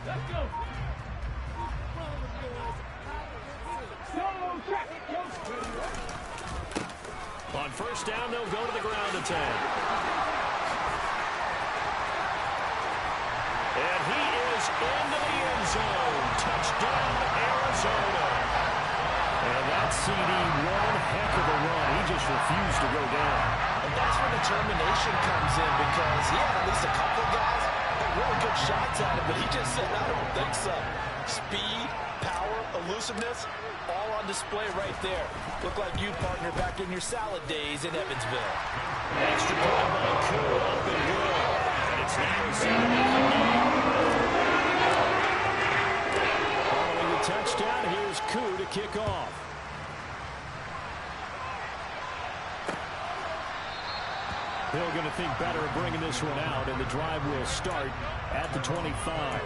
On first down, they'll go to the ground attack. And he is into the end zone. Touchdown, Arizona. And that CD, one heck of a run. He just refused to go down. And that's where determination comes in, because he had at least a couple of guys that really good shots at it, but he just said, I don't think so. Speed, power, elusiveness, all on display right there. Look like you partner back in your salad days in Evansville. Extra point by Koo, up and good. And it's now 7-0. Following the touchdown, here's Koo to kick off. Hill going to think better of bringing this one out, and the drive will start at the 25.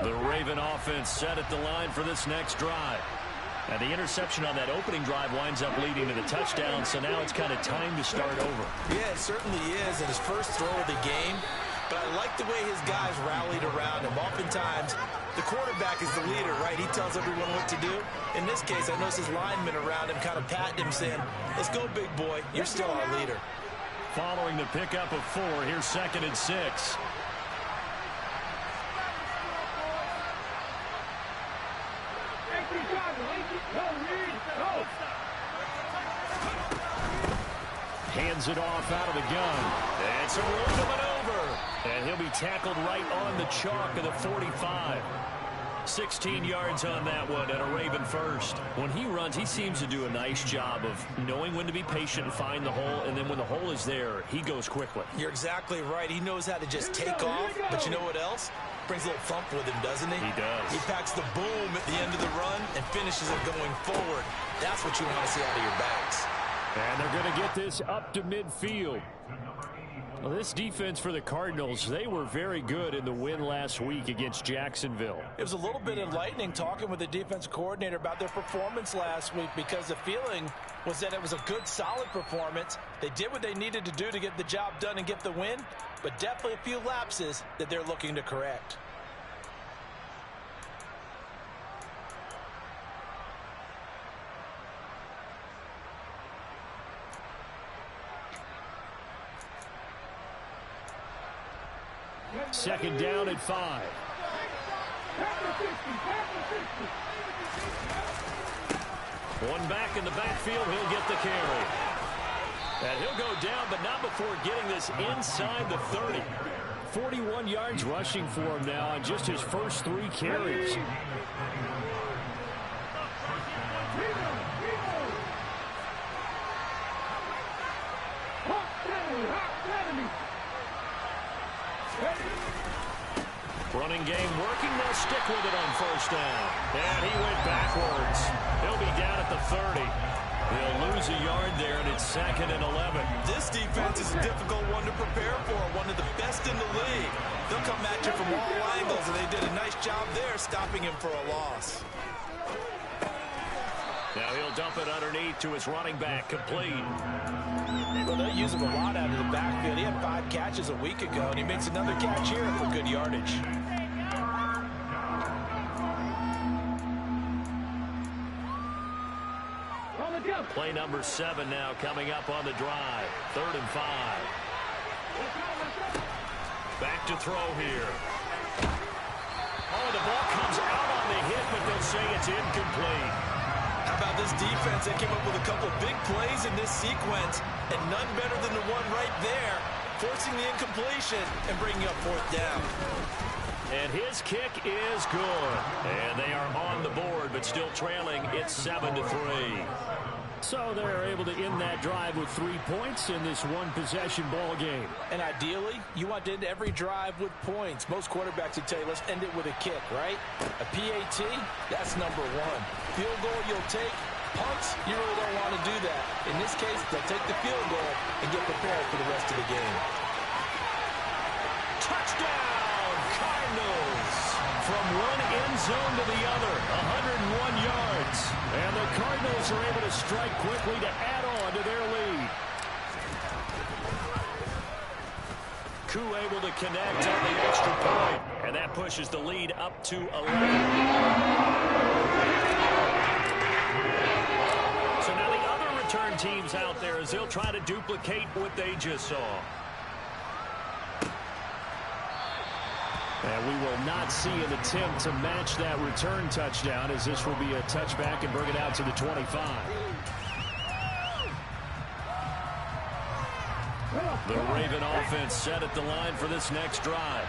The Raven offense set at the line for this next drive. And the interception on that opening drive winds up leading to the touchdown, so now it's kind of time to start over. Yeah, it certainly is, in his first throw of the game. But I like the way his guys rallied around him. Oftentimes, the quarterback is the leader, right? He tells everyone what to do. In this case, I noticed his linemen around him kind of patting him, saying, let's go, big boy. You're still our leader. Following the pickup of 4, here's 2nd and 6. Hands it off out of the gun. It's a room to maneuver. And he'll be tackled right on the chalk of the 45. 16 yards on that one, and a Raven first. When he runs, he seems to do a nice job of knowing when to be patient and find the hole, and then when the hole is there, he goes quickly. You're exactly right. He knows how to just take off, but you know what else? Brings a little thump with him, doesn't he? He does. He packs the boom at the end of the run and finishes it going forward. That's what you want to see out of your backs. And they're going to get this up to midfield. Well, this defense for the Cardinals, they were very good in the win last week against Jacksonville. It was a little bit enlightening talking with the defense coordinator about their performance last week, because the feeling was that it was a good, solid performance. They did what they needed to do to get the job done and get the win, but definitely a few lapses that they're looking to correct. Second down at 5. One back in the backfield, he'll get the carry. And he'll go down, but not before getting this inside the 30. 41 yards rushing for him now on just his first 3 carries. Running game working. They'll stick with it on first down. And he went backwards. He'll be down at the 30. They'll lose a yard there, and it's 2nd and 11. This defense is a difficult one to prepare for, one of the best in the league. They'll come at you from all angles, and they did a nice job there stopping him for a loss. Now he'll dump it underneath to his running back, complete. Well, they use him a lot out of the backfield. He had 5 catches a week ago, and he makes another catch here for good yardage. Play number 7 now coming up on the drive. 3rd and 5. Back to throw here. Oh, the ball comes out on the hit, but they'll say it's incomplete. How about this defense? They came up with a couple big plays in this sequence, and none better than the one right there, forcing the incompletion and bringing up 4th down. And his kick is good. And they are on the board, but still trailing. It's 7-3. So they're able to end that drive with 3 points in this one-possession ball game. And ideally, you want to end every drive with points. Most quarterbacks would tell you, let's end it with a kick, right? A PAT, that's number 1. Field goal you'll take. Punts, you really don't want to do that. In this case, they'll take the field goal and get prepared for the rest of the game. Touchdown, Cardinals! from one end zone to the other, 101 yards. And the Cardinals are able to strike quickly to add on to their lead. Koo able to connect on the extra point, and that pushes the lead up to 11. So now the other return teams out there as they'll try to duplicate what they just saw. And we will not see an attempt to match that return touchdown, as this will be a touchback and bring it out to the 25. The Raven offense set at the line for this next drive.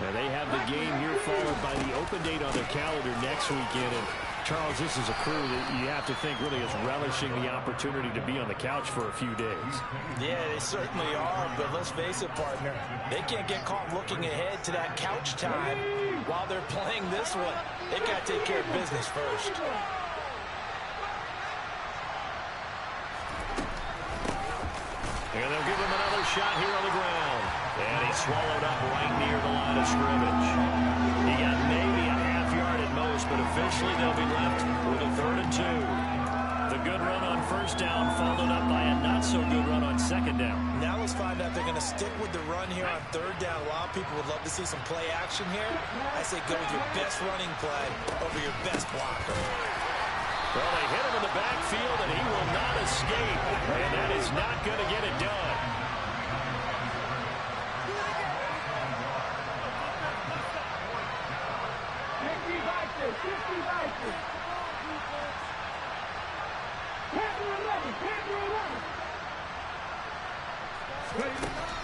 And they have the game here followed by the open date on their calendar next weekend. And Charles, this is a crew that you have to think really is relishing the opportunity to be on the couch for a few days. Yeah, they certainly are, but let's face it, partner, they can't get caught looking ahead to that couch time while they're playing this one. They got to take care of business first. And they'll give him another shot here on the ground. And he's swallowed up right near the line of scrimmage. He got maybe a half yard at most, but officially they'll be left with a 3rd and 2. The good run on first down followed up by a not-so-good run on second down. Now let's find out if they're going to stick with the run here on 3rd down. A lot of people would love to see some play action here. I say go with your best running play over your best blocker. Well, they hit him in the backfield, and he will not escape. And that is not going to get it done.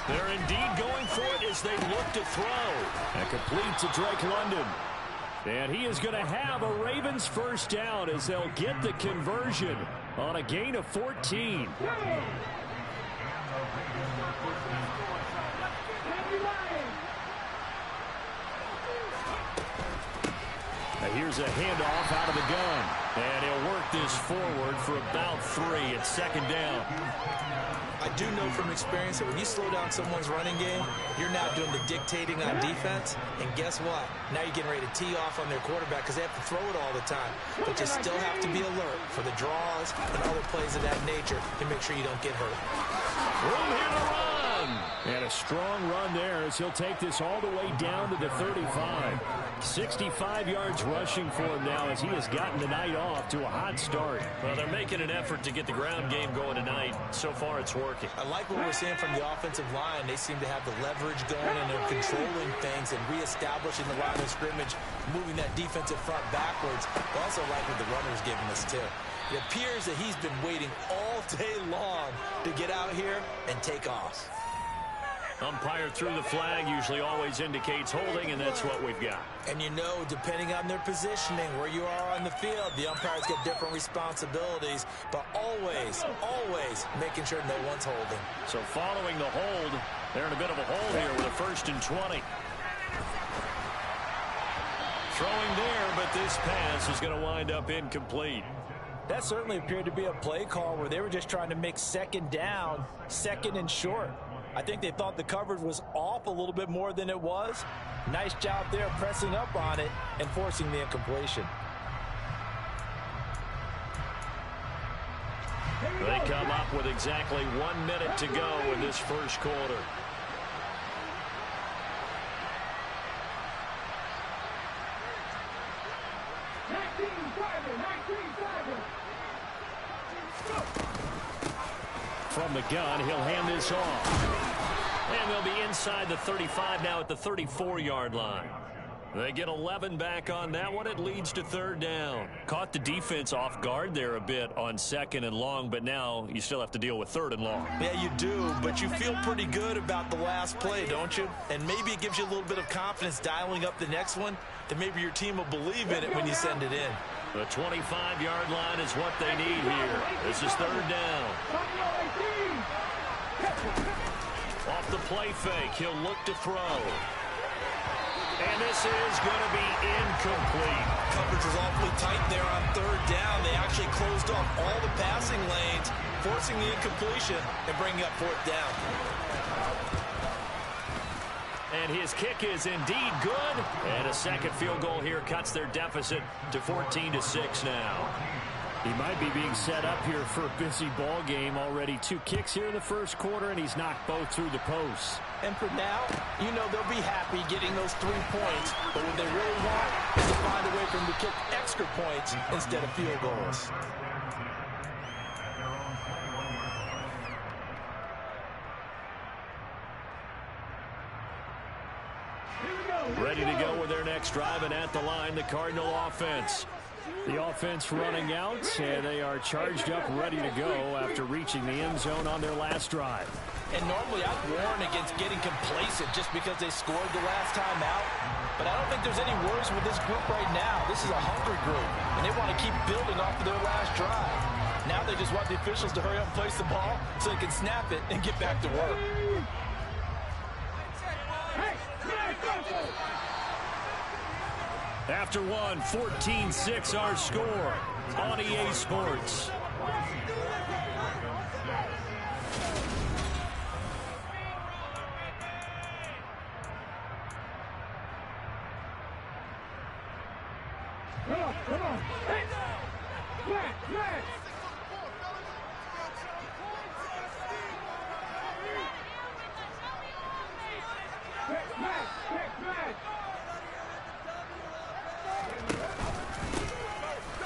They're indeed going for it as they look to throw. And complete to Drake London. And he is going to have a Ravens first down as they'll get the conversion on a gain of 14. Now here's a handoff out of the gun. And he'll work this forward for about 3 at second down. I do know from experience that when you slow down someone's running game, you're now doing the dictating on defense. And guess what? Now you're getting ready to tee off on their quarterback because they have to throw it all the time. But you still have to be alert for the draws and other plays of that nature to make sure you don't get hurt. Room here to run. And a strong run there as he'll take this all the way down to the 35. 65 yards rushing for him now as he has gotten the night off to a hot start. Well, they're making an effort to get the ground game going tonight. So far, it's working. I like what we're seeing from the offensive line. They seem to have the leverage going, and they're controlling things and reestablishing the line of scrimmage, moving that defensive front backwards. I also like what the runner's giving us, too. It appears that he's been waiting all day long to get out here and take off. Umpire through the flag usually always indicates holding, and that's what we've got. And you know, depending on their positioning, where you are on the field, the umpires get different responsibilities, but always, always making sure no one's holding. So following the hold, they're in a bit of a hole here with a 1st and 20. Throwing there, but this pass is going to wind up incomplete. That certainly appeared to be a play call where they were just trying to make second down, 2nd and short. I think they thought the coverage was off a little bit more than it was. Nice job there pressing up on it and forcing the incompletion. They come up with exactly 1 minute to go in this first quarter. From the gun, he'll hand this off. And they'll be inside the 35 now at the 34-yard line. They get 11 back on that one. It leads to 3rd down. Caught the defense off guard there a bit on 2nd and long, but now you still have to deal with 3rd and long. Yeah, you do, but you feel pretty good about the last play, don't you? And maybe it gives you a little bit of confidence dialing up the next one, that maybe your team will believe in it when you send it in. The 25-yard line is what they need here. This is 3rd down. Off the play fake, he'll look to throw. And this is going to be incomplete. Coverage was awfully tight there on 3rd down. They actually closed off all the passing lanes, forcing the incompletion and bringing up 4th down. And his kick is indeed good. And a second field goal here cuts their deficit to 14-6 now. He might be being set up here for a busy ball game. Already 2 kicks here in the first quarter, and he's knocked both through the posts. And for now, you know they'll be happy getting those 3 points. But what they really want is to find a way for them to kick extra points instead of field goals. Ready to go with their next drive, and at the line, the Cardinal offense. The offense running out, and they are charged up, ready to go after reaching the end zone on their last drive. And normally I'd warn against getting complacent just because they scored the last time out. But I don't think there's any worries with this group right now. This is a hungry group, and they want to keep building off of their last drive. Now they just want the officials to hurry up and place the ball so they can snap it and get back to work. After one, 14-6 our score on EA Sports. Come on. Hey. Back.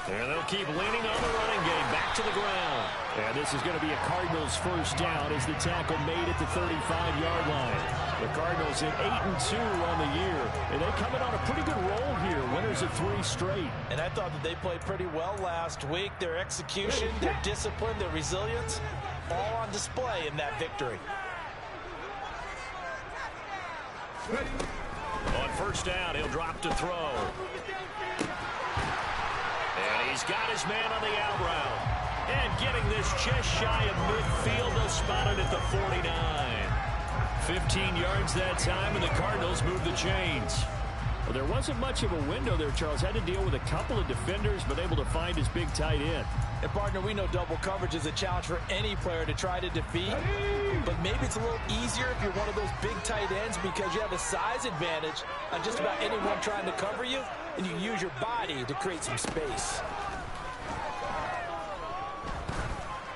And they'll keep leaning on the running game. Back to the ground. And this is going to be a Cardinals first down as the tackle made at the 35-yard line. The Cardinals at 8-2 on the year. And they come in on a pretty good roll here. Winners of 3 straight. And I thought that they played pretty well last week. Their execution, their discipline, their resilience, all on display in that victory. On first down, he'll drop to throw. And he's got his man on the out route. And getting this just shy of midfield, they'll spot it at the 49. 15 yards that time, and the Cardinals move the chains. Well, there wasn't much of a window there, Charles. Had to deal with a couple of defenders, but able to find his big tight end. And, partner, we know double coverage is a challenge for any player to try to defeat. But maybe it's a little easier if you're one of those big tight ends because you have a size advantage on just about anyone trying to cover you, and you use your body to create some space.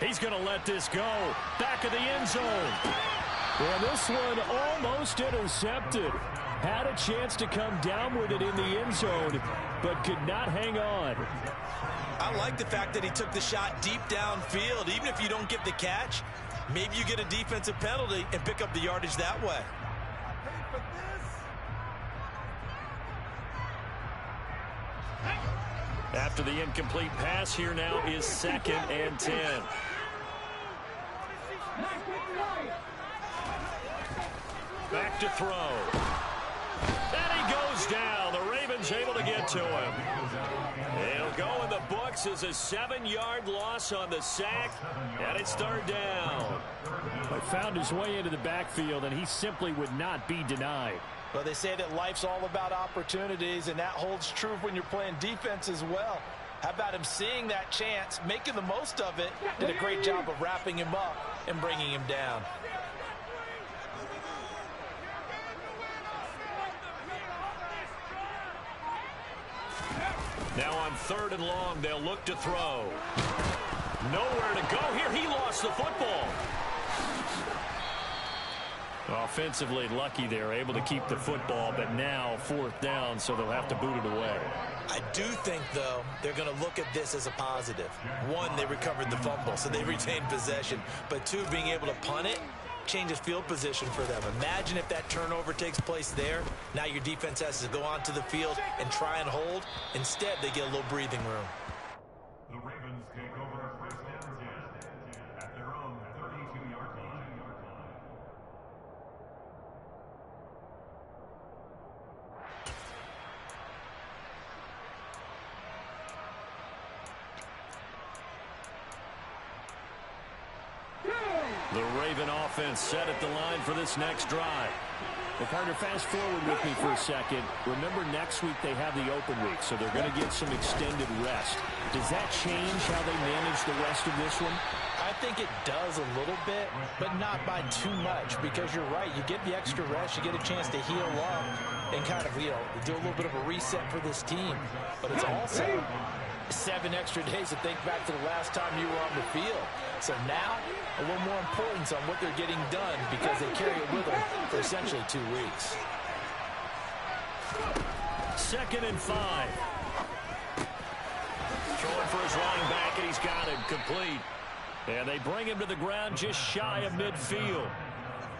He's going to let this go. Back of the end zone. Well, this one almost intercepted. Had a chance to come down with it in the end zone, but could not hang on. I like the fact that he took the shot deep downfield. Even if you don't get the catch, maybe you get a defensive penalty and pick up the yardage that way. After the incomplete pass, here now is 2nd and 10. Back to throw. And he goes down. The Ravens able to get to him. It'll go in the books as a 7-yard loss on the sack, and it's 3rd down. But found his way into the backfield, and he simply would not be denied. Well, they say that life's all about opportunities, and that holds true when you're playing defense as well. How about him seeing that chance, making the most of it, did a great job of wrapping him up and bringing him down. Now on 3rd and long, they'll look to throw. Nowhere to go here. He lost the football. Offensively lucky they're able to keep the football, but now 4th down, so they'll have to boot it away. I do think, though, they're going to look at this as a positive. 1, they recovered the fumble, so they retained possession. But 2, being able to punt it changes field position for them. Imagine if that turnover takes place there. Now your defense has to go onto the field and try and hold. Instead, they get a little breathing room. The Ravens take over first and 10 at their own 32-yard line. The Raven offense set at the line for this next drive. Well, partner, fast forward with me for a second. Remember, next week they have the open week, so they're going to get some extended rest. Does that change how they manage the rest of this one? I think it does a little bit, but not by too much, because you're right. You get the extra rest, you get a chance to heal up and kind of, do a little bit of a reset for this team. But it's also 7 extra days to think back to the last time you were on the field. So now, a little more importance on what they're getting done because they carry it with them for essentially 2 weeks. 2nd and 5. Throwing for his running back, and he's got it complete. And they bring him to the ground just shy of midfield.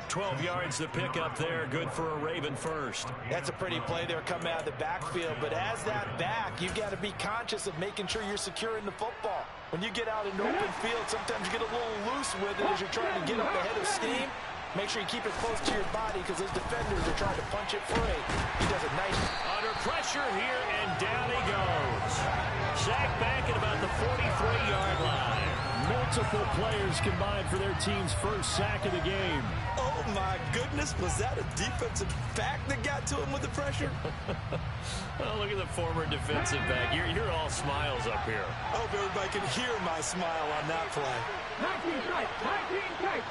12 yards to pick up there. Good for a Raven first. That's a pretty play there coming out of the backfield. But as that back, you've got to be conscious of making sure you're securing the football. When you get out in open field, sometimes you get a little loose with it as you're trying to get up ahead of steam. Make sure you keep it close to your body because those defenders are trying to punch it free. He does it nice. Under pressure here, and down he goes. Sacked back at about the 43-yard line. Multiple players combined for their team's first sack of the game. Oh, my goodness. Was that a defensive back that got to him with the pressure? Oh, look at the former defensive back. You're all smiles up here. I hope everybody can hear my smile on that play. 19 strikes, 19 strikes.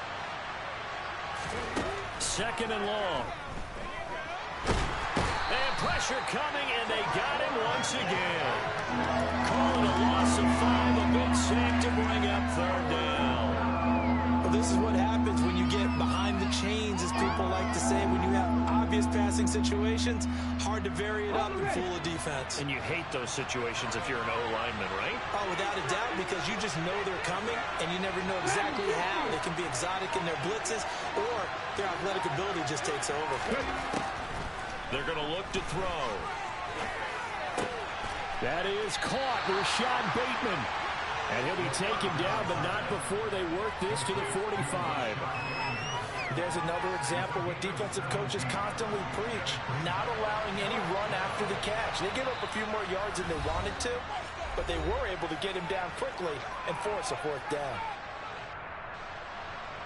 2nd and long. And pressure coming, and they got him once again. Calling a loss of 5, a big sack to bring up 3rd down. Well, this is what happens when you get behind the chains, as people like to say. When you have obvious passing situations, hard to vary it up and fool a defense. And you hate those situations if you're an O-lineman, right? Oh, without a doubt, because you just know they're coming, and you never know exactly how. They can be exotic in their blitzes, or their athletic ability just takes over. They're going to look to throw. That is caught. Rashad Bateman. And he'll be taken down, but not before they work this to the 45. There's another example what defensive coaches constantly preach, not allowing any run after the catch. They give up a few more yards than they wanted to, but they were able to get him down quickly and force a 4th down.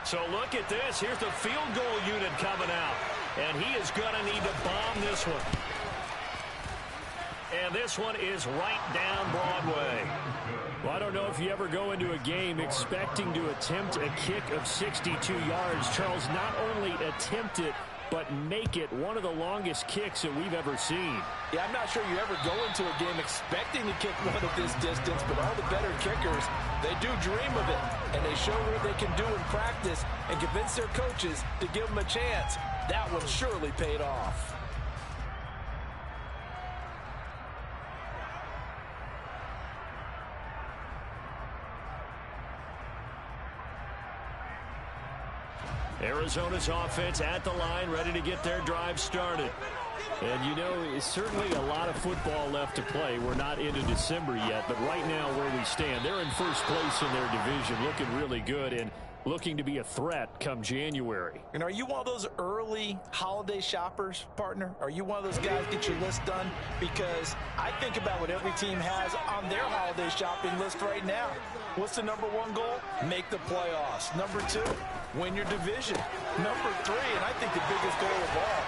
So look at this. Here's the field goal unit coming out. And he is going to need to bomb this one. And this one is right down Broadway. Well, I don't know if you ever go into a game expecting to attempt a kick of 62 yards. Charles, not only attempt it, but make it one of the longest kicks that we've ever seen. Yeah, I'm not sure you ever go into a game expecting to kick one of this distance, but all the better kickers, they do dream of it, and they show what they can do in practice and convince their coaches to give them a chance. That one surely paid off. Arizona's offense at the line, ready to get their drive started. And you know, it's certainly a lot of football left to play. We're not into December yet, but right now where we stand, they're in first place in their division, looking really good and looking to be a threat come January. And are you one of those early holiday shoppers, partner? Are you one of those guys get your list done? Because I think about what every team has on their holiday shopping list right now. What's the #1 goal? Make the playoffs. #2, win your division. #3, and I think the biggest goal of all,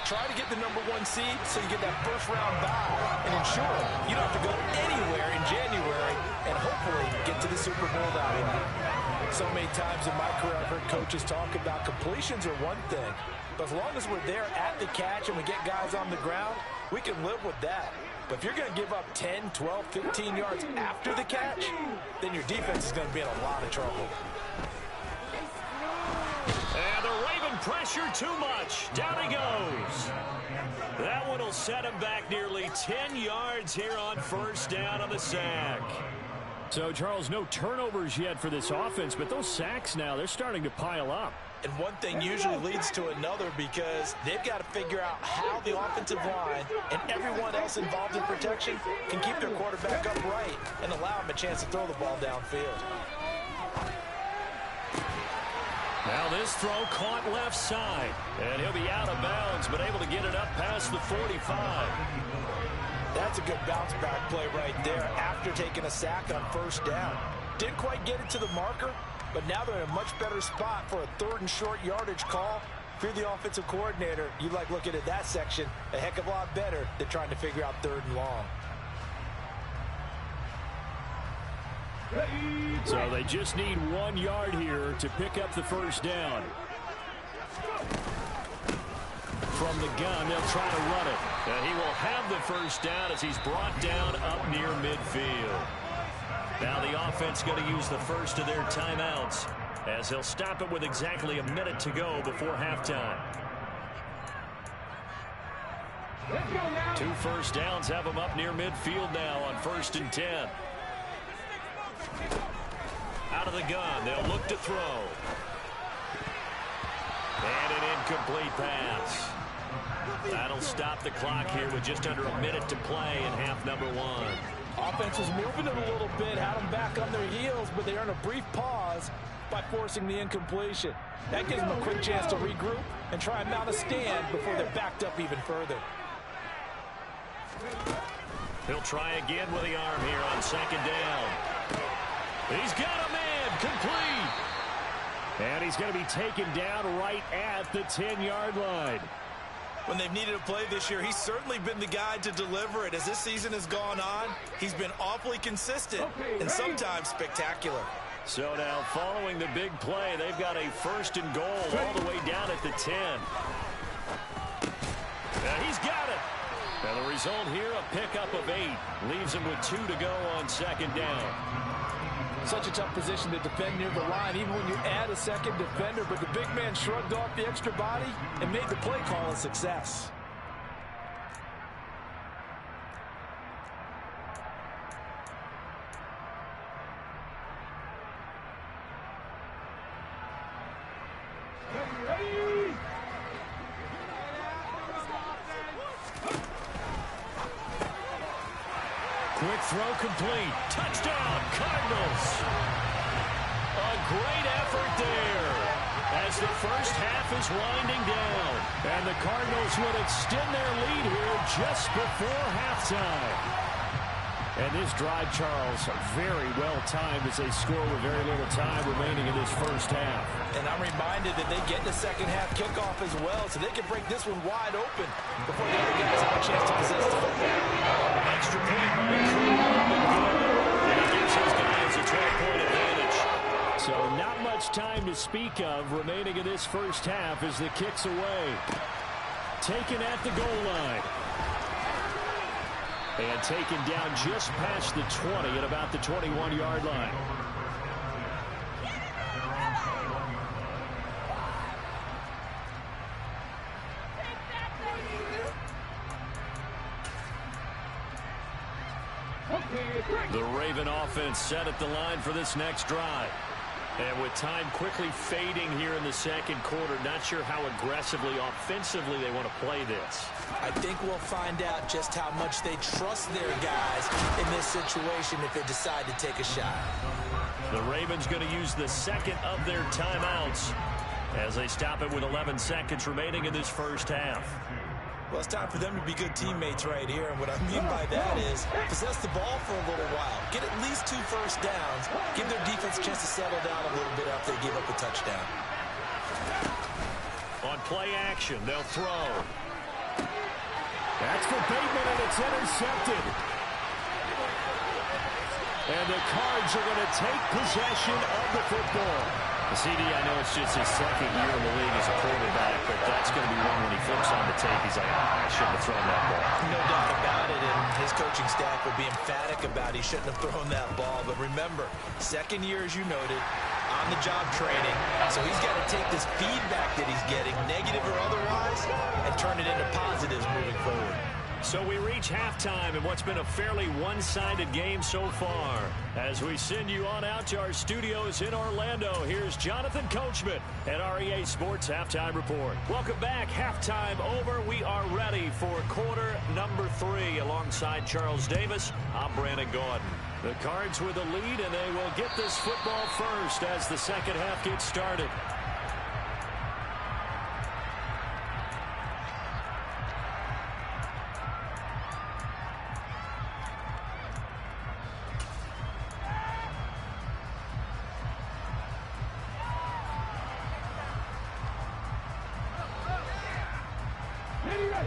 try to get the #1 seed so you get that first-round bye and ensure you don't have to go anywhere in January and hopefully get to the Super Bowl that way. So many times in my career I've heard coaches talk about completions are one thing, but as long as we're there at the catch and we get guys on the ground, we can live with that. But if you're going to give up 10, 12, 15 yards after the catch, then your defense is going to be in a lot of trouble. And the Raven pressure too much. Down he goes. That one will set him back nearly 10 yards here on 1st down on the sack. So, Charles, no turnovers yet for this offense, but those sacks now, they're starting to pile up. And one thing usually leads to another because they've got to figure out how the offensive line and everyone else involved in protection can keep their quarterback upright and allow him a chance to throw the ball downfield. Now this throw caught left side, and he'll be out of bounds, but able to get it up past the 45. That's a good bounce-back play right there after taking a sack on 1st down. Didn't quite get it to the marker, but now they're in a much better spot for a 3rd and short yardage call. If you're the offensive coordinator, you like looking at that section a heck of a lot better than trying to figure out 3rd and long. So they just need 1 yard here to pick up the first down. From the gun, they'll try to run it. And he will have the first down as he's brought down up near midfield. Now the offense going to use the first of their timeouts as they'll stop it with exactly a minute to go before halftime. 2 first downs have them up near midfield now on 1st and 10. Out of the gun, they'll look to throw. And an incomplete pass. That'll stop the clock here with just under a minute to play in half number 1. Offense was moving it a little bit, had them back on their heels, but they earned a brief pause by forcing the incompletion. That gives them a quick chance to regroup and try and mount a stand before they're backed up even further. He'll try again with the arm here on 2nd down. He's got a man, complete. And he's going to be taken down right at the 10-yard line. When they've needed a play this year, he's certainly been the guy to deliver it. As this season has gone on, he's been awfully consistent and sometimes spectacular. So now following the big play, they've got a 1st and goal all the way down at the 10. Now he's got it. And the result here, a pickup of 8. Leaves him with 2 to go on 2nd down. Such a tough position to defend near the line, even when you add a second defender. But the big man shrugged off the extra body and made the play call a success. Quick throw complete. Touchdown, Cardinals. A great effort there as the first half is winding down. And the Cardinals would extend their lead here just before halftime. And this drive, Charles, very well timed as they score with very little time remaining in this first half. And I'm reminded that they get the second half kickoff as well, so they can break this one wide open before the other guys have a chance to possess the football. Extra point by Crew. And it gives his guys a 12-point advantage. So not much time to speak of remaining in this first half as the kick's away. Taken at the goal line. And taken down just past the 20 at about the 21-yard line. The Raven offense set at the line for this next drive. And with time quickly fading here in the second quarter, not sure how aggressively, offensively they want to play this. I think we'll find out just how much they trust their guys in this situation if they decide to take a shot. The Ravens going to use the second of their timeouts as they stop it with 11 seconds remaining in this first half. Well, it's time for them to be good teammates right here. And what I mean by that is possess the ball for a little while. Get at least 2 first downs. Give their defense a chance to settle down a little bit after they give up a touchdown. On play action, they'll throw. That's for Bateman, and it's intercepted. And the Cards are going to take possession of the football. CD, I know it's just his second year in the league as a quarterback, but that's going to be one when he flips on the tape. He's like, I shouldn't have thrown that ball. No doubt about it, and his coaching staff will be emphatic about he shouldn't have thrown that ball. But remember, second year, as you noted, on-the-job training. So he's got to take this feedback that he's getting, negative or otherwise, and turn it into positives moving forward. So we reach halftime in what's been a fairly one-sided game so far. As we send you on out to our studios in Orlando, here's Jonathan Coachman at REA Sports Halftime Report. Welcome back. Halftime over. We are ready for quarter number 3. Alongside Charles Davis, I'm Brandon Gordon. The Cards with the lead, and they will get this football first as the second half gets started.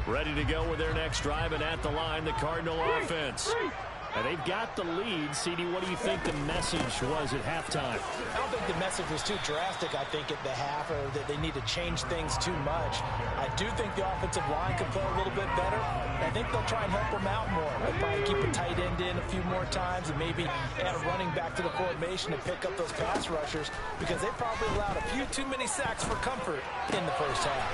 Ready to go with their next drive, and at the line, the Cardinal offense. And they've got the lead. CD, what do you think the message was at halftime? I don't think the message was too drastic, I think, at the half, or that they need to change things too much. I do think the offensive line could play a little bit better. I think they'll try and help them out more. They'll probably keep a tight end in a few more times and maybe add a running back to the formation to pick up those pass rushers, because they probably allowed a few too many sacks for comfort in the first half.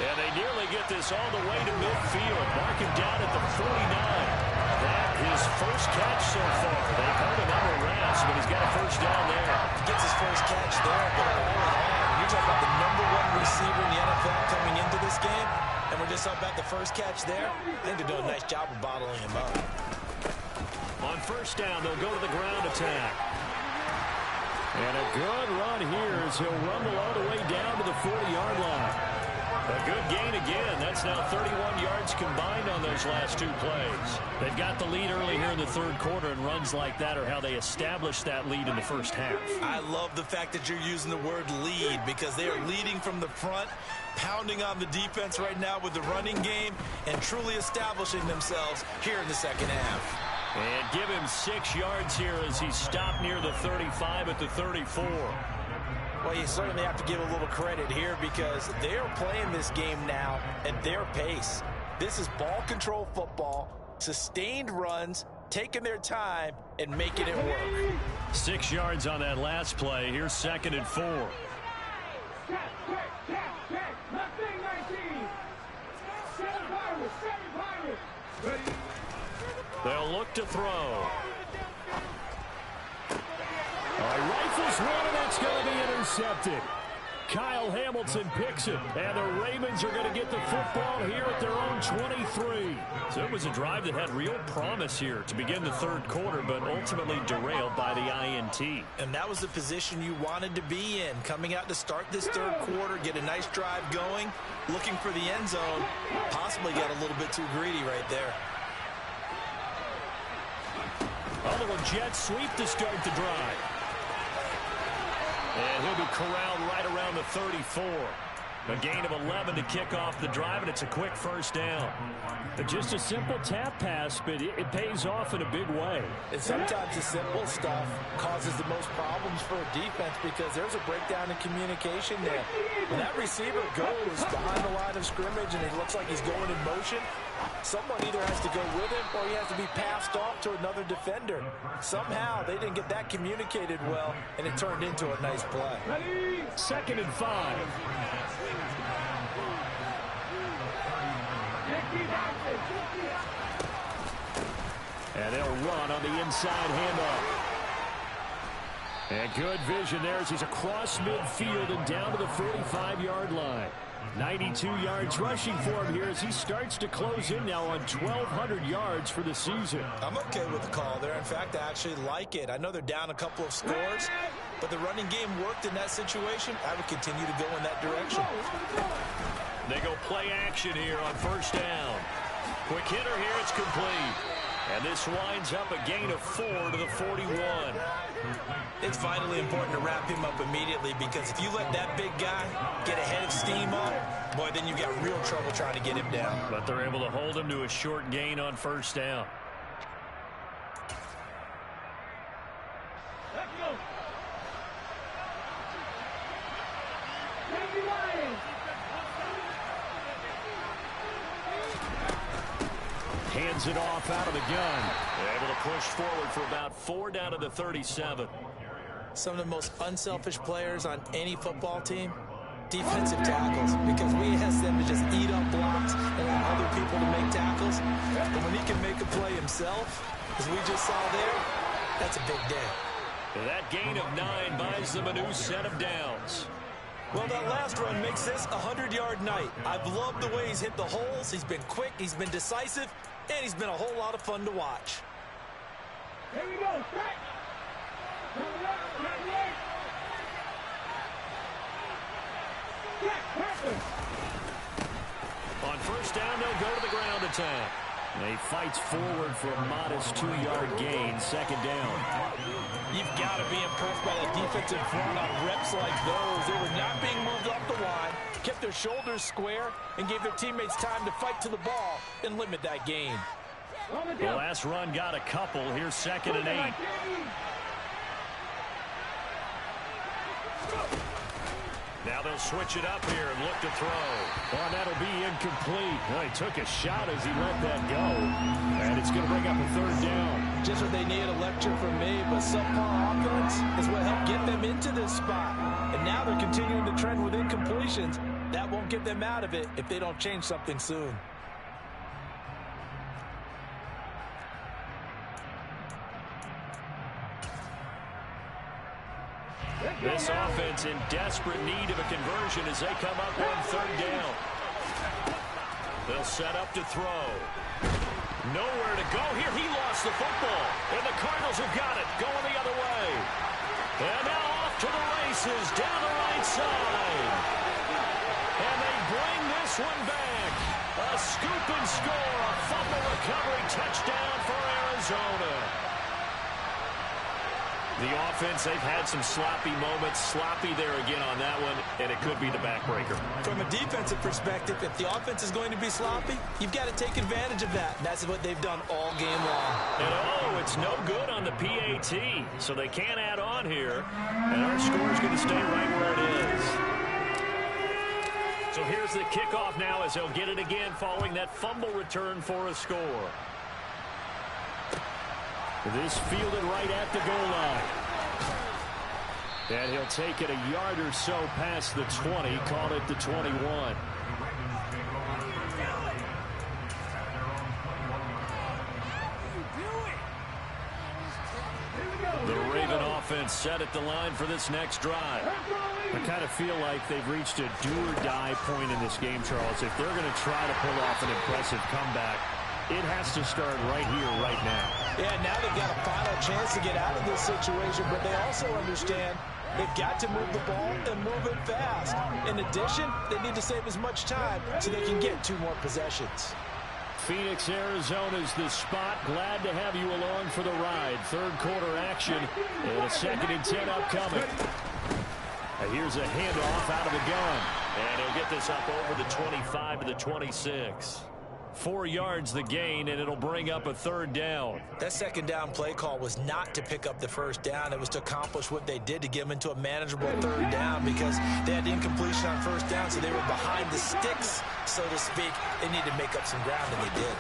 And they nearly get this all the way to midfield. Mark him down at the 49. That his first catch so far. They've held him under wraps, but he's got a first down there. He gets his first catch there, but all in all, you're talking about the #1 receiver in the NFL coming into this game, and we're just talking about the first catch there. I think they're doing a nice job of bottling him up. On first down, they'll go to the ground attack. And a good run here as he'll rumble all the way down to the 40-yard line. A good gain again. That's now 31 yards combined on those last two plays. They've got the lead early here in the third quarter, and runs like that are how they established that lead in the first half. I love the fact that you're using the word lead, because they are leading from the front, pounding on the defense right now with the running game, and truly establishing themselves here in the second half. And give him 6 yards here as he stopped near the 35 at the 34. Well, you certainly have to give a little credit here, because they're playing this game now at their pace. This is ball control football, sustained runs, taking their time, and making it work. 6 yards on that last play. Here's 2nd and 4. Nothing 19. Seven Pirates. Ready? They'll look to throw. Rifles one, and it's going to be intercepted. Kyle Hamilton picks it, and the Ravens are going to get the football here at their own 23. So it was a drive that had real promise here to begin the third quarter, but ultimately derailed by the INT. And that was the position you wanted to be in, coming out to start this third quarter, get a nice drive going, looking for the end zone, possibly got a little bit too greedy right there. A little jet sweep to start the drive. And he'll be corralled right around the 34. A gain of 11 to kick off the drive, and it's a quick first down. Just a simple tap pass, but it pays off in a big way. And sometimes the simple stuff causes the most problems for a defense, because there's a breakdown in communication there. When that receiver goes behind the line of scrimmage and it looks like he's going in motion, someone either has to go with him or he has to be passed off to another defender. Somehow they didn't get that communicated well, and it turned into a nice play. 2nd and 5. And they'll run on the inside handoff. And good vision there as he's across midfield and down to the 45-yard line. 92 yards rushing for him here as he starts to close in now on 1,200 yards for the season. I'm okay with the call there. In fact, I actually like it. I know they're down a couple of scores, but the running game worked in that situation. I would continue to go in that direction. They go play action here on first down. Quick hitter here, it's complete. And this winds up a gain of 4 to the 41. It's vitally important to wrap him up immediately, because if you let that big guy get a head of steam up, boy, then you got real trouble trying to get him down. But they're able to hold him to a short gain on first down. Let's go. Hands it off out of the gun. They're able to push forward for about 4 down to the 37. Some of the most unselfish players on any football team, defensive tackles, because we ask them to just eat up blocks and allow other people to make tackles. But when he can make a play himself, as we just saw there, that's a big day. That gain of 9 buys them a new set of downs. Well, that last run makes this a 100-yard night. I've loved the way he's hit the holes. He's been quick, he's been decisive, and he's been a whole lot of fun to watch. Here we go. Strike. On first down, they'll go to the ground attack. He fights forward for a modest 2-yard gain, 2nd down. You've got to be impressed by the defensive front on reps like those. They were not being moved off the line, kept their shoulders square, and gave their teammates time to fight to the ball and limit that gain. The last run got a couple. Here's 2nd and 8. Now they'll switch it up here and look to throw. Oh, that'll be incomplete. Well, he took a shot as he let that go. And it's going to bring up a 3rd down. Just what they need, a lecture from me, but subpar offense is what helped get them into this spot. And now they're continuing to trend with incompletions. That won't get them out of it if they don't change something soon. This offense in desperate need of a conversion as they come up on 3rd down. They'll set up to throw. Nowhere to go here. He lost the football. And the Cardinals have got it. Going the other way. And now off to the races down the right side. And they bring this one back. A scoop and score. A fumble recovery touchdown for Arizona. The offense, they've had some sloppy moments. Sloppy there again on that one, and it could be the backbreaker. From a defensive perspective, if the offense is going to be sloppy, you've got to take advantage of that. That's what they've done all game long. And it's no good on the PAT, so they can't add on here. And our score is going to stay right where it is. So here's the kickoff now as they'll get it again following that fumble return for a score. This fielded right at the goal line. And he'll take it a yard or so past the 20, call it the 21. The Raven offense set at the line for this next drive. I kind of feel like they've reached a do-or-die point in this game, Charles. If they're going to try to pull off an impressive comeback, it has to start right here, right now. Yeah, now they've got a final chance to get out of this situation, but they also understand they've got to move the ball and move it fast. In addition, they need to save as much time so they can get 2 more possessions. Phoenix, Arizona's the spot. Glad to have you along for the ride. 3rd quarter action and a 2nd and 10 upcoming. Here's a handoff out of the gun. And he'll get this up over the 25 to the 26. 4 yards the gain, and it'll bring up a 3rd down. That 2nd down play call was not to pick up the 1st down. It was to accomplish what they did to get them into a manageable 3rd down because they had incompletion on 1st down, so they were behind the sticks, so to speak. They needed to make up some ground, and they did.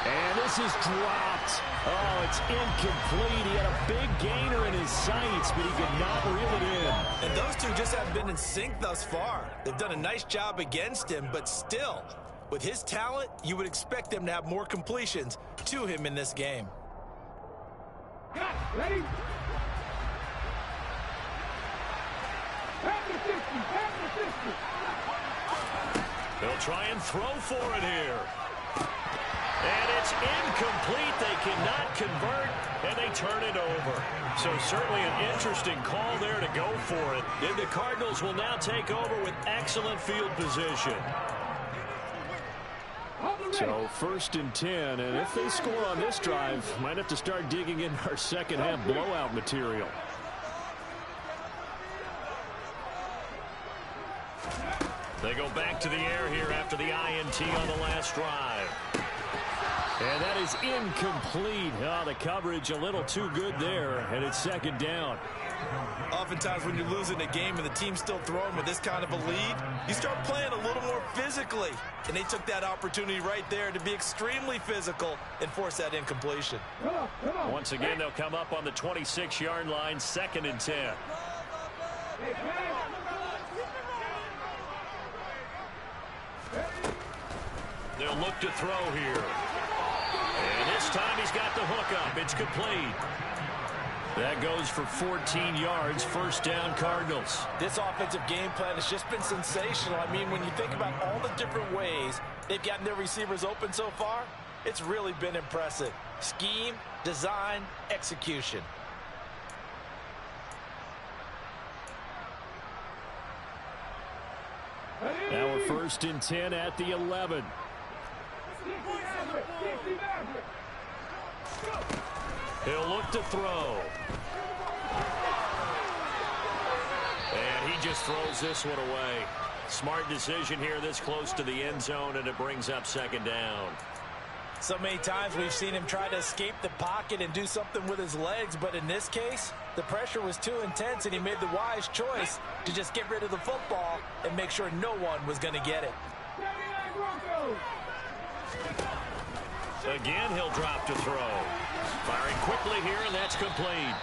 And this is dropped. Oh, it's incomplete. He had a big gainer in his sights, but he could not reel it in. And those two just haven't been in sync thus far. They've done a nice job against him, but still, with his talent, you would expect them to have more completions to him in this game. Ready? Back to 50, back to 50. They'll try and throw for it here. And it's incomplete. They cannot convert, and they turn it over. So certainly an interesting call there to go for it. And the Cardinals will now take over with excellent field position. So 1st and 10, and if they score on this drive, might have to start digging in our second half blowout material. They go back to the air here after the INT on the last drive. And that is incomplete. Oh, the coverage a little too good there, and it's 2nd down. Oftentimes when you're losing a game and the team's still throwing with this kind of a lead, you start playing a little more physically. And they took that opportunity right there to be extremely physical and force that incompletion. Once again, they'll come up on the 26-yard line, 2nd and 10. They'll look to throw here. And this time he's got the hook up. It's complete. That goes for 14 yards. 1st down, Cardinals. This offensive game plan has just been sensational. I mean, when you think about all the different ways they've gotten their receivers open so far, it's really been impressive. Scheme, design, execution. Now we're 1st and 10 at the 11. He'll look to throw. And he just throws this one away. Smart decision here this close to the end zone, and it brings up second down. So many times we've seen him try to escape the pocket and do something with his legs, but in this case, the pressure was too intense, and he made the wise choice to just get rid of the football and make sure no one was going to get it. Again, he'll drop to throw. Firing quickly here, and that's complete.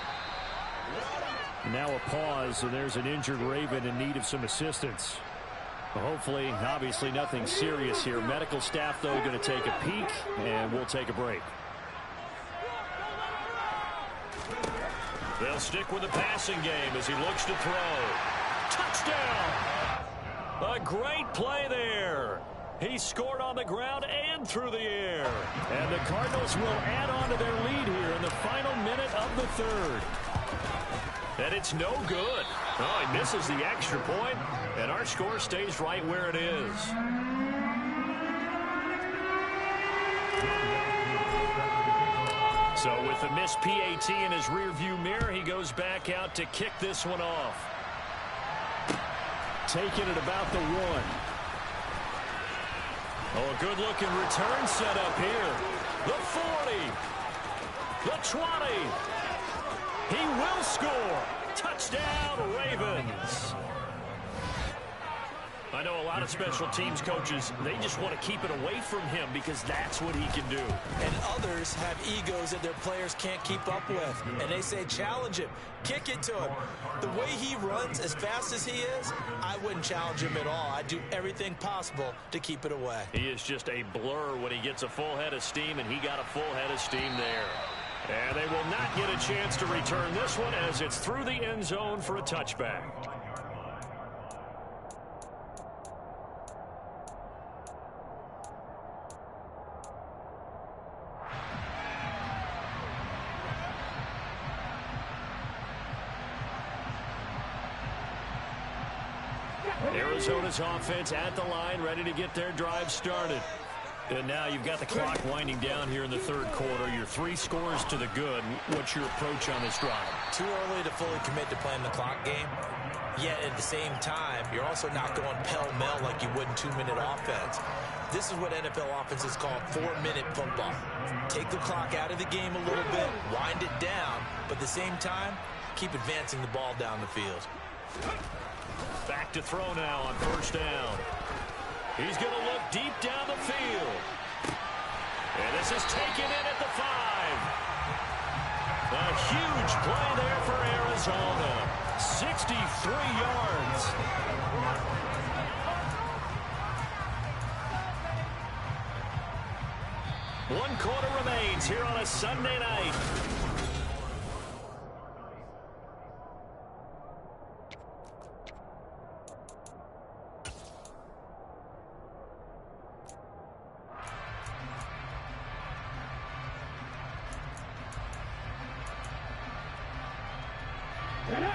Now a pause, and there's an injured Raven in need of some assistance. Hopefully, obviously nothing serious here. Medical staff, though, going to take a peek, and we'll take a break. They'll stick with the passing game as he looks to throw. Touchdown! A great play there. He scored on the ground and through the air. And the Cardinals will add on to their lead here in the final minute of the third. And it's no good. Oh, he misses the extra point, and our score stays right where it is. So with the missed PAT in his rearview mirror, he goes back out to kick this one off. Taking it about the 1. Oh, a good-looking return set up here. The 40. The 20. He will score. Touchdown, Ravens. I know a lot of special teams coaches, they just want to keep it away from him because that's what he can do. And others have egos that their players can't keep up with. And they say, challenge him, kick it to him. The way he runs as fast as he is, I wouldn't challenge him at all. I'd do everything possible to keep it away. He is just a blur when he gets a full head of steam, and he got a full head of steam there. And they will not get a chance to return this one as it's through the end zone for a touchback. Arizona's offense at the line, ready to get their drive started. And now you've got the clock winding down here in the third quarter. Your 3 scores to the good. What's your approach on this drive? Too early to fully commit to playing the clock game. Yet at the same time, you're also not going pell-mell like you would in 2-minute offense. This is what NFL offenses call 4-minute football. Take the clock out of the game a little bit, wind it down, but at the same time, keep advancing the ball down the field. Back to throw now on first down. He's going to look deep down the field. And this is taken in at the 5. A huge play there for Arizona. 63 yards. One quarter remains here on a Sunday night.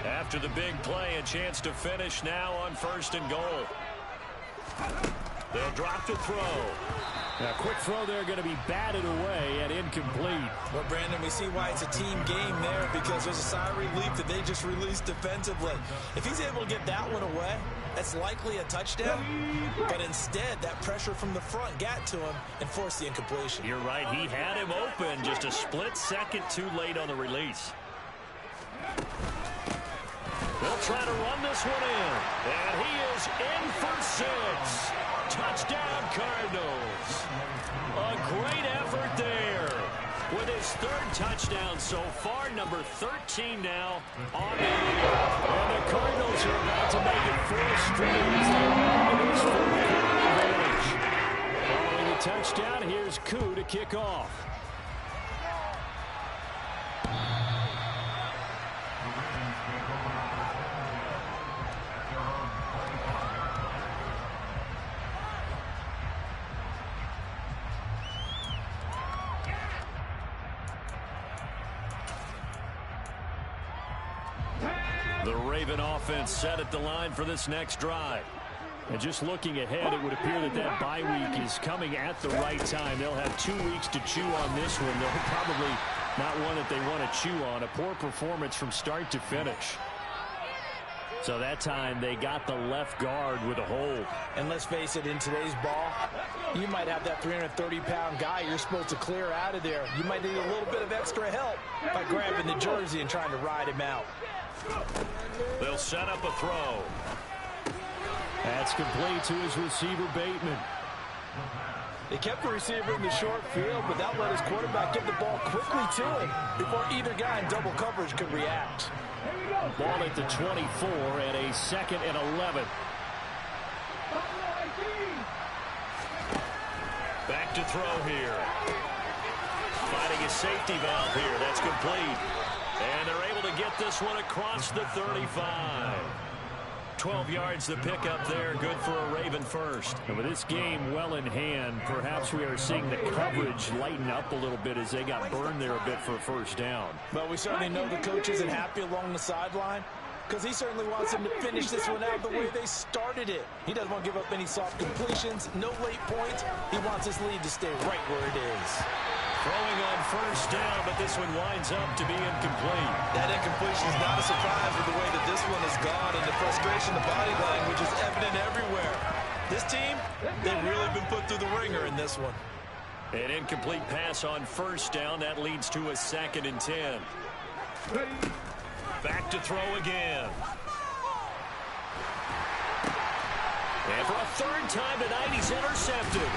After the big play, a chance to finish now on first and goal. They'll drop to throw. Now, quick throw there, going to be batted away and incomplete. Well, Brandon, we see why it's a team game there, because there's a sigh of relief that they just released defensively. If he's able to get that one away, that's likely a touchdown. But instead, that pressure from the front got to him and forced the incompletion. You're right. He had him open, just a split second too late on the release. They'll try to run this one in. And he is in for 6. Touchdown, Cardinals. A great effort there. With his 3rd touchdown so far, number 13 now on the year. And the Cardinals are about to make it 4 straight as they run into this 4-quarter advantage. Following the touchdown, here's Koo to kick off. The Raven offense set at the line for this next drive. And just looking ahead, it would appear that that bye week is coming at the right time. They'll have 2 weeks to chew on this one. They're probably not one that they want to chew on. A poor performance from start to finish. So that time they got the left guard with a hold. And let's face it, in today's ball, you might have that 330-pound guy you're supposed to clear out of there. You might need a little bit of extra help by grabbing the jersey and trying to ride him out. They'll set up a throw. That's complete to his receiver, Bateman. They kept the receiver in the short field, but that let his quarterback get the ball quickly to him before either guy in double coverage could react. Ball at the 24 and a 2nd and 11. Back to throw here. Finding a safety valve here. That's complete. And they're able to get this one across the 35. 12 yards the pickup there. Good for a Raven first. And with this game well in hand, perhaps we are seeing the coverage lighten up a little bit as they got burned there a bit for a first down. Well, we certainly know the coach isn't happy along the sideline because he certainly wants them to finish this one out the way they started it. He doesn't want to give up any soft completions, no late points. He wants his lead to stay right where it is. Throwing on first down, but this one winds up to be incomplete. That incompletion is not a surprise with the way that this one has gone, and the frustration, the body language is evident everywhere. This team, they've really been put through the ringer in this one. An incomplete pass on first down. That leads to a 2nd and 10. Back to throw again. And for a 3rd time tonight, he's intercepted.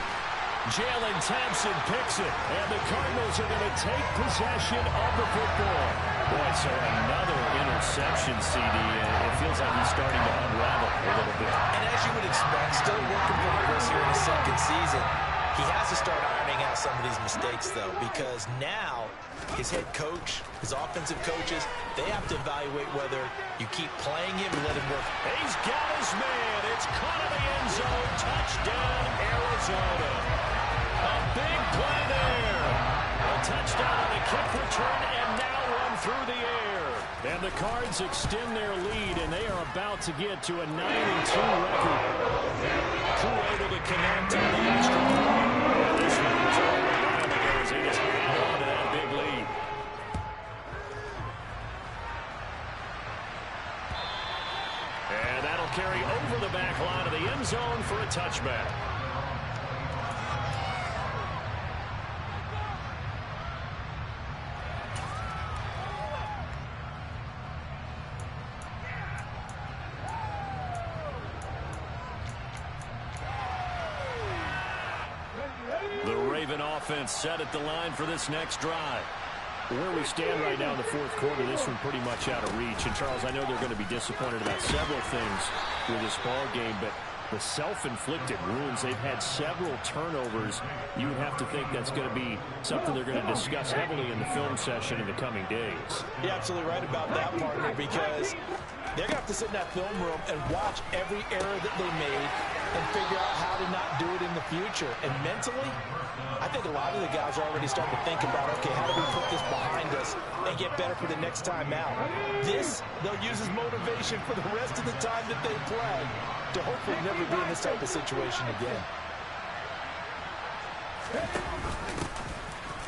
Jalen Thompson picks it, and the Cardinals are going to take possession of the football. Boy, so another interception, CD, and it feels like he's starting to unravel a little bit. And as you would expect, still work in progress here in his 2nd season. He has to start ironing out some of these mistakes, though, because now his head coach, his offensive coaches, they have to evaluate whether you keep playing him and let him work. He's got his man. It's caught in the end zone. Touchdown, Arizona. A big play there. A touchdown on a kick return and now run through the air. And the Cards extend their lead, and they are about to get to a 9-2 record. Crew able to connect on the extra point. And this one was over a while ago as they just held on to that big lead. And that'll carry over the back line of the end zone for a touchback. The Raven offense set at the line for this next drive. Where we stand right now in the 4th quarter, this one pretty much out of reach. And, Charles, I know they're going to be disappointed about several things with this ball game, but the self-inflicted wounds, they've had several turnovers. You would have to think that's going to be something they're going to discuss heavily in the film session in the coming days. You're absolutely right about that, partner, because they're going to have to sit in that film room and watch every error that they made and figure out how to not do it in the future. And mentally, I think a lot of the guys are already starting to think about, okay, how do we put this behind us and get better for the next time out? This, they'll use as motivation for the rest of the time that they play to hopefully never be in this type of situation again.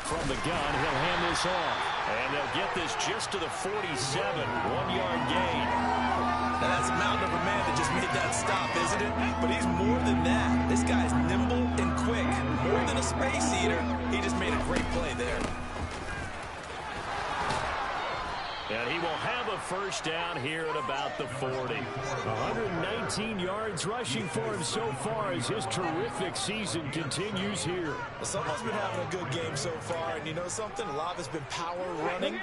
From the gun, he'll hand this off. And they'll get this just to the 47, 1-yard gain. Now that's a mountain of a man that just made that stop, isn't it? But he's more than that. This guy's nimble and quick. More than a space eater, he just made a great play there. And he will have a first down here at about the 40. 119 yards rushing for him so far as his terrific season continues here. Someone's been having a good game so far, and you know something? A lot of it's been power running.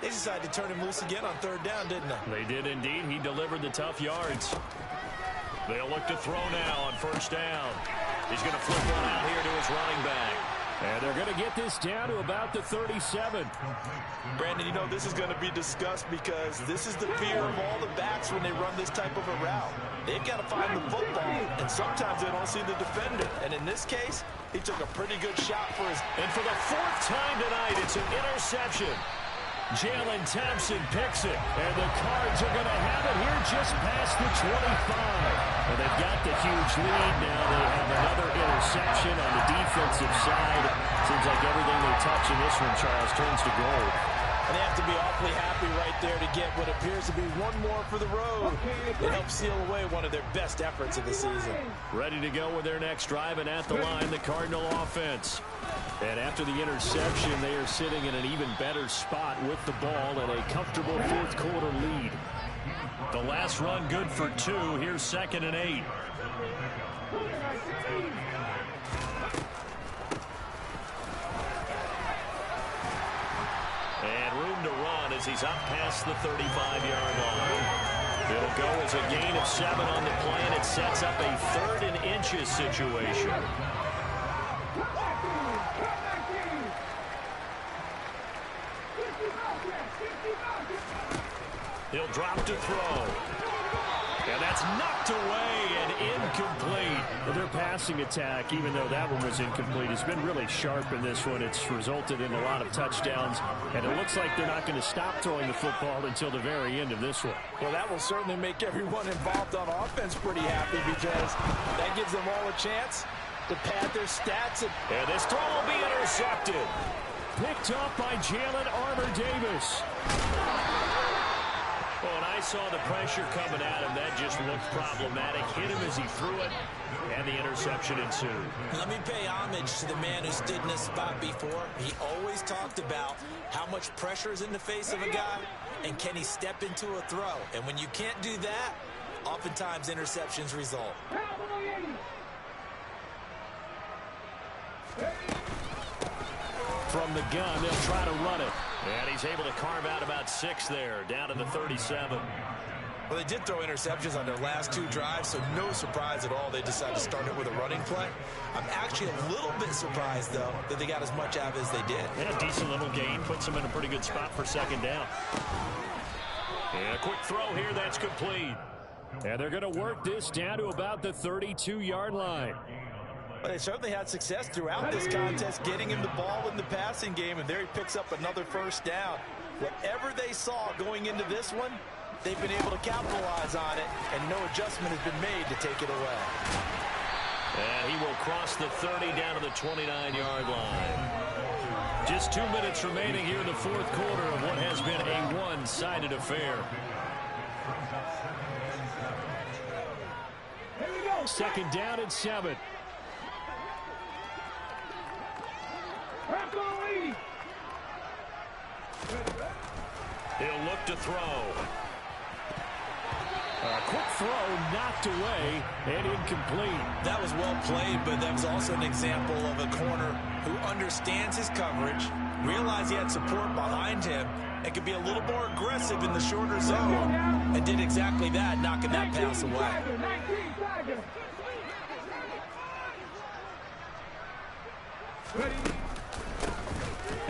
They decided to turn him loose again on 3rd down, didn't they? They did indeed. He delivered the tough yards. They'll look to throw now on first down. He's going to flip one out here to his running back. And they're going to get this down to about the 37. Brandon, you know, this is going to be discussed because this is the fear of all the backs when they run this type of a route. They've got to find the football, and sometimes they don't see the defender. And in this case, he took a pretty good shot for his... And for the 4th time tonight, it's an interception. Jalen Thompson picks it, and the Cards are going to have it here just past the 25. And they've got the huge lead now. They have another interception on the defensive side. Seems like everything they touch in this one, Charles, turns to gold. And they have to be awfully happy right there to get what appears to be one more for the road. It helps seal away one of their best efforts of the season. Ready to go with their next drive, and at the line, the Cardinal offense. And after the interception, they are sitting in an even better spot with the ball and a comfortable fourth quarter lead. The last run good for 2. Here's 2nd and 8. And room to run as he's up past the 35-yard line. It'll go as a gain of 7 on the play, and it sets up a 3rd and inches situation. He'll drop to throw. And that's knocked away and incomplete. Well, their passing attack, even though that one was incomplete, has been really sharp in this one. It's resulted in a lot of touchdowns, and it looks like they're not going to stop throwing the football until the very end of this one. Well, that will certainly make everyone involved on offense pretty happy, because that gives them all a chance to pad their stats. And this throw will be intercepted. Picked up by Jalen Armour-Davis. Well, and I saw the pressure coming at him. That just looked problematic. Hit him as he threw it, and the interception ensued. Let me pay homage to the man who stood in this spot before. He always talked about how much pressure is in the face of a guy, and can he step into a throw. And when you can't do that, oftentimes interceptions result. From the gun, they'll try to run it. And he's able to carve out about 6 there, down to the 37. Well, they did throw interceptions on their last 2 drives, so no surprise at all they decided to start it with a running play. I'm actually a little bit surprised, though, that they got as much out of it as they did. Yeah, decent little gain. Puts them in a pretty good spot for 2nd down. And a quick throw here. That's complete. And they're going to work this down to about the 32-yard line. But they certainly had success throughout this contest, getting him the ball in the passing game, and there he picks up another 1st down. Whatever they saw going into this one, they've been able to capitalize on it, and no adjustment has been made to take it away. And he will cross the 30 down to the 29-yard line. Just 2 minutes remaining here in the fourth quarter of what has been a one-sided affair. 2nd down and 7. He'll look to throw. A quick throw knocked away and incomplete. That was well played, but that was also an example of a corner who understands his coverage, realized he had support behind him, and could be a little more aggressive in the shorter zone, and did exactly that, knocking that pass away.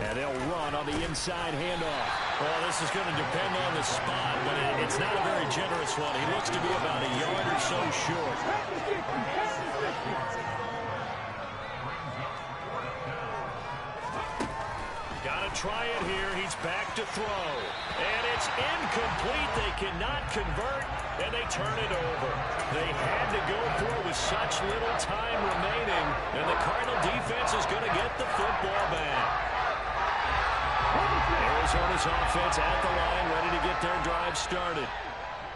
And they'll run on the inside handoff. Well, this is going to depend on the spot, but it's not a very generous one. He looks to be about a yard or so short. Got to try it here. He's back to throw. And it's incomplete. They cannot convert, and they turn it over. They had to go for it with such little time remaining, and the Cardinal defense is going to get the football back. Arizona's offense at the line, ready to get their drive started.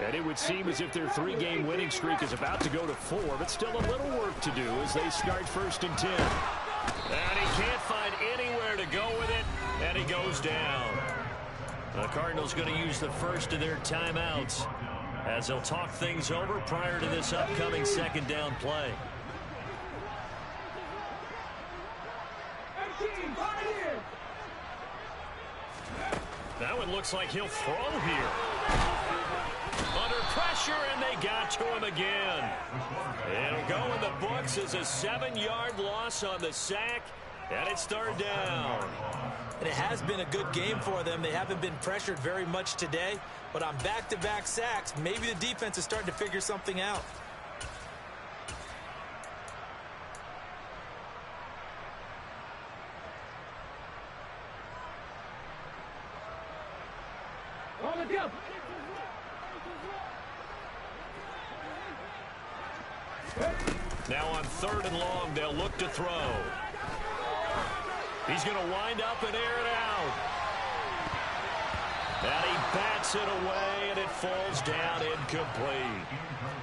And it would seem as if their 3-game winning streak is about to go to 4, but still a little work to do as they start 1st and 10. And he can't find anywhere to go with it, and he goes down. The Cardinals going to use the first of their timeouts as they'll talk things over prior to this upcoming 2nd down play. Now it looks like he'll throw here. Under pressure, and they got to him again. It'll go in the books as a 7-yard loss on the sack, and it's 3rd down. And it has been a good game for them. They haven't been pressured very much today, but on back-to-back sacks, maybe the defense is starting to figure something out. Now on 3rd and long, they'll look to throw. He's going to wind up and air it out. And he bats it away, and it falls down incomplete.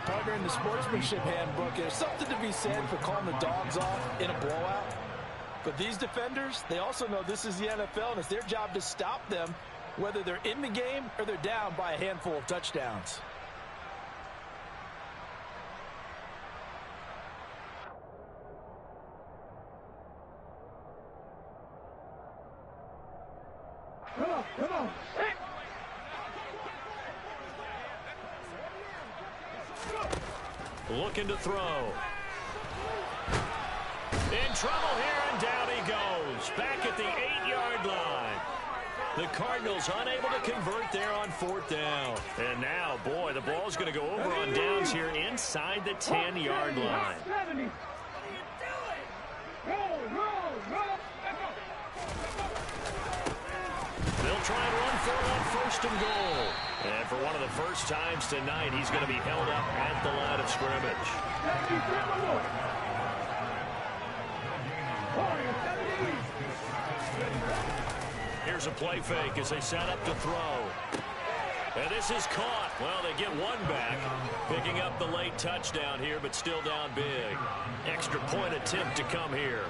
Partner, in the sportsmanship handbook, there's something to be said for calling the dogs off in a blowout. But these defenders, they also know this is the NFL, and it's their job to stop them, whether they're in the game or they're down by a handful of touchdowns. Come on, come on. Looking to throw. In trouble here, and down he goes. Back at the 8-yard line. The Cardinals unable to convert there on 4th down. And now, boy, the ball's going to go over on downs here inside the 10-yard line. 70. Roll, roll, roll. They'll try and run for it on 1st and goal. And for one of the first times tonight, he's going to be held up at the line of scrimmage. 70. Here's a play fake as they set up to throw. And this is caught. Well, they get one back, picking up the late touchdown here, but still down big. Extra point attempt to come here.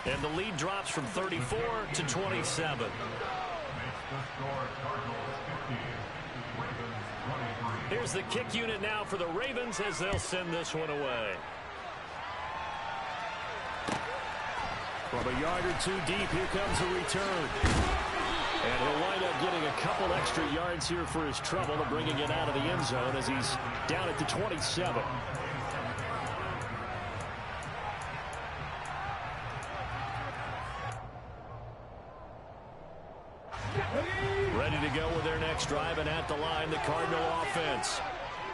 And the lead drops from 34 to 27. Here's the kick unit now for the Ravens as they'll send this one away. From a yard or two deep, here comes a return. And he'll wind up getting a couple extra yards here for his trouble and bringing it out of the end zone as he's down at the 27. Ready to go with their next drive, and at the line, the Cardinal offense.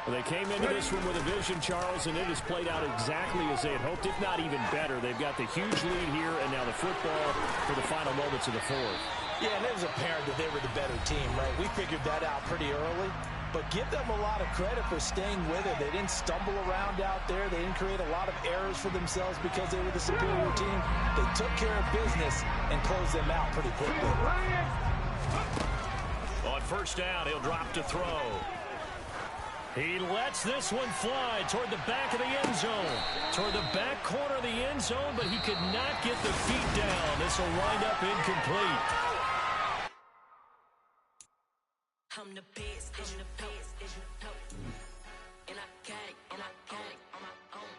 Well, they came into this one with a vision, Charles, and it has played out exactly as they had hoped, if not even better. They've got the huge lead here, and now the football for the final moments of the 4th. Yeah, and it was apparent that they were the better team, right? We figured that out pretty early. But give them a lot of credit for staying with it. They didn't stumble around out there. They didn't create a lot of errors for themselves because they were the superior team. They took care of business and closed them out pretty quickly. On 1st down, he'll drop to throw. He lets this one fly toward the back of the end zone. Toward the back corner of the end zone, but he could not get the feet down. This will wind up incomplete. I'm the best, I'm the best, and I got it on my own.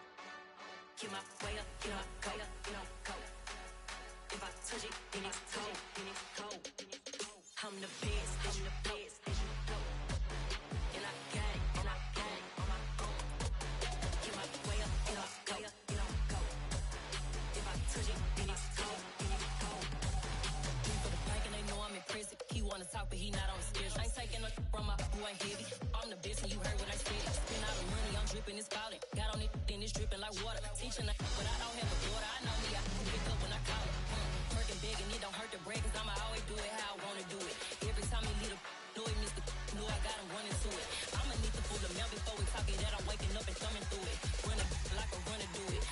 Get my way up, get my go. If I touch it, then it's cold. I'm the best, and I got it on my own. Get my way up, get my go. If I touch it, then it's cold. For the bank and they know I'm impressive. He wanna talk, but he not on the schedule. I ain't taking no from my boy heavy. I'm the best and you heard what I said. Spend all the money, I'm dripping, it's falling. Got on it, then it's dripping like water. Teaching but I don't have a daughter. I know me, I can pick up when I call it. Working big and it don't hurt the break, cause I'ma always do it how I wanna do it. Every time he lead a know it miss the know I got him running to it. I'ma need to pull the mail before we talk it that I'm waking up and thumbing through it. Running like a runner do it.